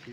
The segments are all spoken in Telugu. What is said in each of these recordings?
ఒక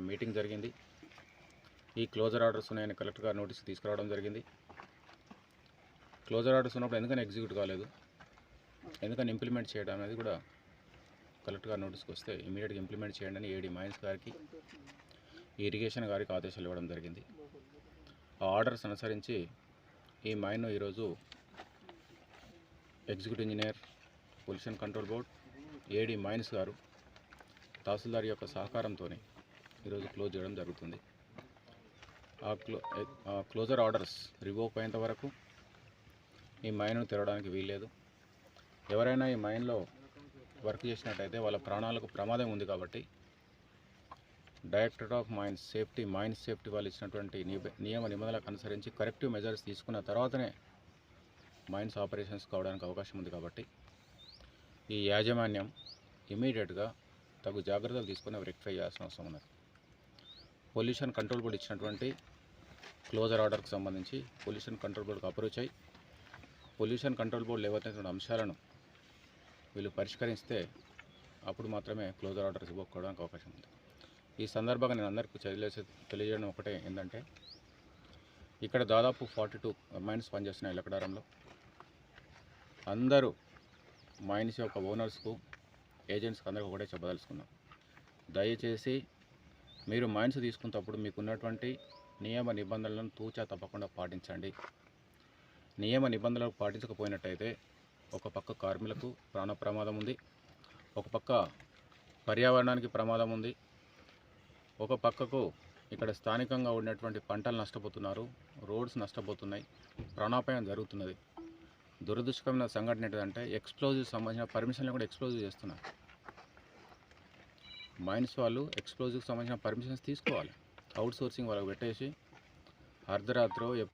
మీటింగ్ జరిగింది. ఈ క్లోజర్ ఆర్డర్స్ ఉన్నాయని కలెక్టర్ గారు నోటీస్ తీసుకురావడం జరిగింది. క్లోజర్ ఆర్డర్స్ ఉన్నప్పుడు ఎందుకని ఎగ్జిక్యూట్ కాలేదు, ఎందుకని ఇంప్లిమెంట్ చేయడం అనేది కూడా కలెక్టర్ గారు నోటీస్కి వస్తే ఇమీడియట్గా ఇంప్లిమెంట్ చేయండి అని ఏడీ మైన్స్ గారికి, ఇరిగేషన్ గారికి ఆదేశాలు ఇవ్వడం జరిగింది. ఆ ఆర్డర్స్ అనుసరించి ఈ మైన్ ఈరోజు executive engineer, pollution control board, AD mines గారు తహసీల్దార్ యొక్క సహకారంతో ఈరోజు క్లోజ్ చేయడం జరుగుతుంది. ఆ క్లోజర్ ఆర్డర్స్ రివోక్ అయ్యేంత వరకు ఈ మైన్ను తెరవడానికి వీల్లేదు. ఎవరైనా ఈ మైన్లో వర్క్ చేసినట్టయితే వాళ్ళ ప్రాణాలకు ప్రమాదం ఉంది కాబట్టి డైరెక్టరేట్ ఆఫ్ మైన్స్ సేఫ్టీ వాళ్ళు ఇచ్చినటువంటి నియమ నిబంధనలకు అనుసరించి కరెక్టివ్ మెజర్స్ తీసుకున్న తర్వాతనే మైన్స్ ఆపరేషన్స్ కావడానికి అవకాశం ఉంది. కాబట్టి ఈ యాజమాన్యం ఇమీడియట్గా తగు జాగ్రత్తలు తీసుకుని రెక్టిఫై చేయాల్సిన అవసరం ఉన్నది. పొల్యూషన్ కంట్రోల్ బోర్డు ఇచ్చినటువంటి క్లోజర్ ఆర్డర్కి సంబంధించి పొల్యూషన్ కంట్రోల్ బోర్డుకు అప్రోచ్ అయ్యి పొల్యూషన్ కంట్రోల్ బోర్డు లేవనెత్తిన అంశాలను వీళ్ళు పరిష్కరిస్తే అప్పుడు మాత్రమే క్లోజర్ ఆర్డర్స్ ఇవ్వకపోవడానికి అవకాశం ఉంది. ఈ సందర్భంగా నేను అందరికీ తెలియజేయడం ఒకటే ఏంటంటే, ఇక్కడ దాదాపు 42 మైన్స్ పనిచేస్తున్నాయి లక్కడారంలో. అందరూ మైన్స్ యొక్క ఓనర్స్కు, ఏజెంట్స్కి అందరికీ ఒకటే చెప్పదలుచుకున్నాం. దయచేసి మీరు మైన్స్ తీసుకున్నప్పుడు మీకున్నటువంటి నియమ నిబంధనలను తూచా తప్పకుండా పాటించండి. నియమ నిబంధనలు పాటించకపోయినట్టయితే ఒక పక్క కార్మికులకు ప్రాణ ప్రమాదం ఉంది, ఒక పక్క పర్యావరణానికి ప్రమాదం ఉంది, ఒక పక్కకు ఇక్కడ స్థానికంగా ఉన్నటువంటి పంటలు నష్టపోతున్నారు, రోడ్స్ నష్టపోతున్నాయి, ప్రాణాపాయం జరుగుతున్నది. దురదృష్టకరమైన సంఘటన ఏంటంటే ఎక్స్ప్లోజివ్ సంబంధించిన పర్మిషన్లు కూడా ఎక్స్ప్లోజివ్ చేస్తున్నారు. మైన్స్ వాళ్ళు ఎక్స్ప్లోజివ్కి సంబంధించిన పర్మిషన్స్ తీసుకోవాలి. అవుట్ సోర్సింగ్ వాళ్ళకి పెట్టేసి అర్ధరాత్రో